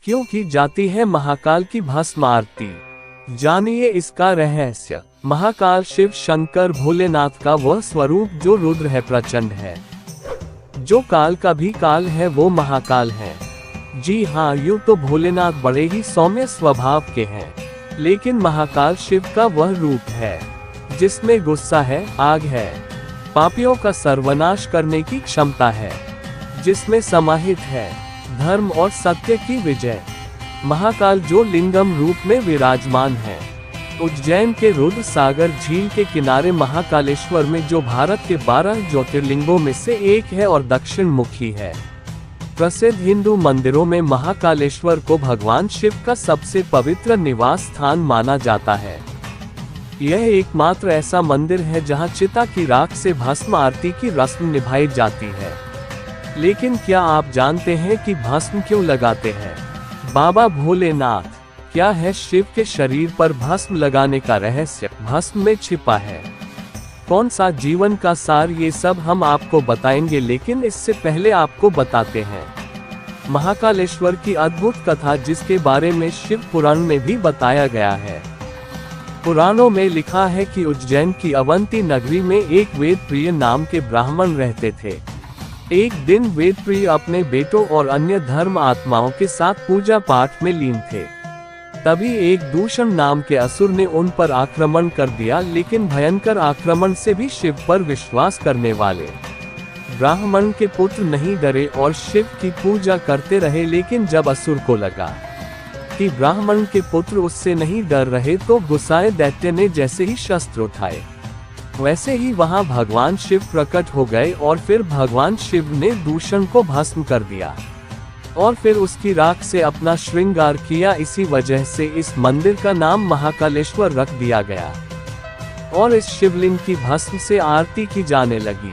क्यों की जाती है महाकाल की भस्म आरती? जानिए इसका रहस्य। महाकाल शिव शंकर भोलेनाथ का वह स्वरूप जो रुद्र है, प्रचंड है, जो काल का भी काल है, वो महाकाल है। जी हाँ, यूं तो भोलेनाथ बड़े ही सौम्य स्वभाव के हैं, लेकिन महाकाल शिव का वह रूप है जिसमें गुस्सा है, आग है, पापियों का सर्वनाश करने की क्षमता है, जिसमें समाहित है धर्म और सत्य की विजय। महाकाल जो लिंगम रूप में विराजमान है, उज्जैन के रुद्र सागर झील के किनारे महाकालेश्वर में, जो भारत के 12 ज्योतिर्लिंगों में से एक है और दक्षिण मुखी है। प्रसिद्ध हिंदू मंदिरों में महाकालेश्वर को भगवान शिव का सबसे पवित्र निवास स्थान माना जाता है। यह एकमात्र ऐसा मंदिर है जहां चिता की राख से भस्म आरती की रस्म निभाई जाती है। लेकिन क्या आप जानते हैं कि भस्म क्यों लगाते हैं बाबा भोलेनाथ? क्या है शिव के शरीर पर भस्म लगाने का रहस्य? भस्म में छिपा है कौन सा जीवन का सार? ये सब हम आपको बताएंगे, लेकिन इससे पहले आपको बताते हैं महाकालेश्वर की अद्भुत कथा, जिसके बारे में शिव पुराण में भी बताया गया है। पुराणों में लिखा है कि उज्जैन की अवंती नगरी में एक वेदप्रिय नाम के ब्राह्मण रहते थे। एक दिन वेदप्रिय अपने बेटों और अन्य धर्म आत्माओं के साथ पूजा पाठ में लीन थे। तभी एक दूषण नाम के असुर ने उन पर आक्रमण कर दिया, लेकिन भयंकर आक्रमण से भी शिव पर विश्वास करने वाले ब्राह्मण के पुत्र नहीं डरे और शिव की पूजा करते रहे। लेकिन जब असुर को लगा कि ब्राह्मण के पुत्र उससे नहीं डर रहे, तो गुस्साए दैत्य ने जैसे ही शस्त्र उठाए, वैसे ही वहां भगवान शिव प्रकट हो गए और फिर भगवान शिव ने दूषण को भस्म कर दिया और फिर उसकी राख से अपना श्रृंगार किया। इसी वजह से इस मंदिर का नाम महाकालेश्वर रख दिया गया और इस शिवलिंग की भस्म से आरती की जाने लगी।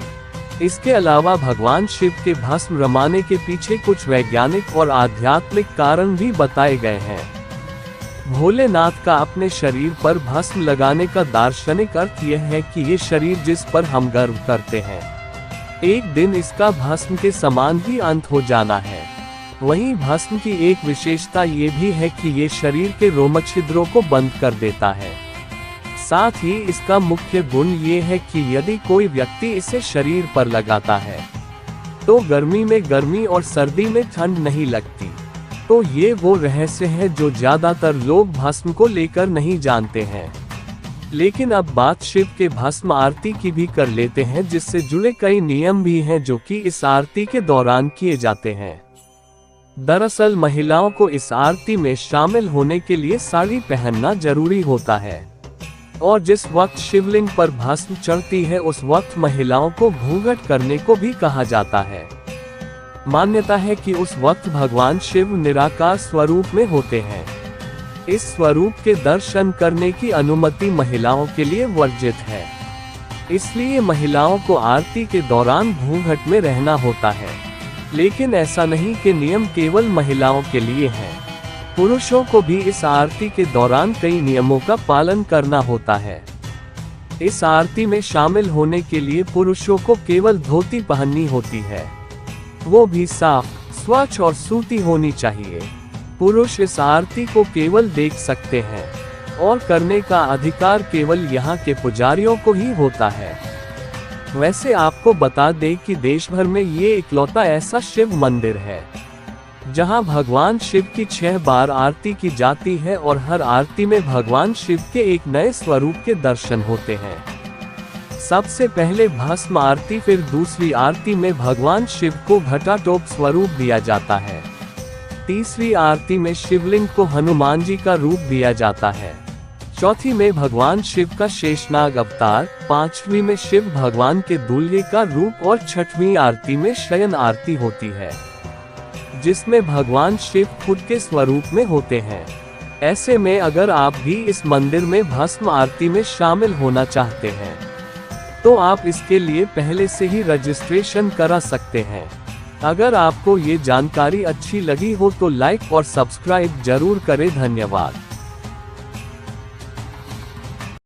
इसके अलावा भगवान शिव के भस्म रमाने के पीछे कुछ वैज्ञानिक और आध्यात्मिक कारण भी बताए गए हैं। भोलेनाथ का अपने शरीर पर भस्म लगाने का दार्शनिक अर्थ यह है कि ये शरीर जिस पर हम गर्व करते हैं, एक दिन इसका भस्म के समान ही अंत हो जाना है। वहीं भस्म की एक विशेषता ये भी है कि ये शरीर के रोमक छिद्रों को बंद कर देता है। साथ ही इसका मुख्य गुण ये है कि यदि कोई व्यक्ति इसे शरीर पर लगाता है तो गर्मी में गर्मी और सर्दी में ठंड नहीं लगती। तो ये वो रहस्य है जो ज्यादातर लोग भस्म को लेकर नहीं जानते हैं। लेकिन अब बात शिव के भस्म आरती की भी कर लेते हैं, जिससे जुड़े कई नियम भी हैं जो कि इस आरती के दौरान किए जाते हैं। दरअसल महिलाओं को इस आरती में शामिल होने के लिए साड़ी पहनना जरूरी होता है और जिस वक्त शिवलिंग पर भस्म चढ़ती है उस वक्त महिलाओं को घूंघट करने को भी कहा जाता है। मान्यता है कि उस वक्त भगवान शिव निराकार स्वरूप में होते हैं। इस स्वरूप के दर्शन करने की अनुमति महिलाओं के लिए वर्जित है, इसलिए महिलाओं को आरती के दौरान घूंघट में रहना होता है। लेकिन ऐसा नहीं कि नियम केवल महिलाओं के लिए हैं। पुरुषों को भी इस आरती के दौरान कई नियमों का पालन करना होता है। इस आरती में शामिल होने के लिए पुरुषों को केवल धोती पहननी होती है, वो भी साफ, स्वच्छ और सूती होनी चाहिए। पुरुष इस आरती को केवल देख सकते हैं और करने का अधिकार केवल यहाँ के पुजारियों को ही होता है। वैसे आपको बता दें कि देश भर में ये इकलौता ऐसा शिव मंदिर है जहां भगवान शिव की 6 बार आरती की जाती है और हर आरती में भगवान शिव के एक नए स्वरूप के दर्शन होते हैं। सबसे पहले भस्म आरती, फिर दूसरी आरती में भगवान शिव को घटाटोप स्वरूप दिया जाता है। तीसरी आरती में शिवलिंग को हनुमान जी का रूप दिया जाता है। चौथी में भगवान शिव का शेषनाग अवतार, पांचवी में शिव भगवान के दूल्हे का रूप और छठवीं आरती में शयन आरती होती है, जिसमें भगवान शिव खुद के स्वरूप में होते हैं। ऐसे में अगर आप भी इस मंदिर में भस्म आरती में शामिल होना चाहते हैं तो आप इसके लिए पहले से ही रजिस्ट्रेशन करा सकते हैं। अगर आपको ये जानकारी अच्छी लगी हो तो लाइक और सब्सक्राइब जरूर करें। धन्यवाद।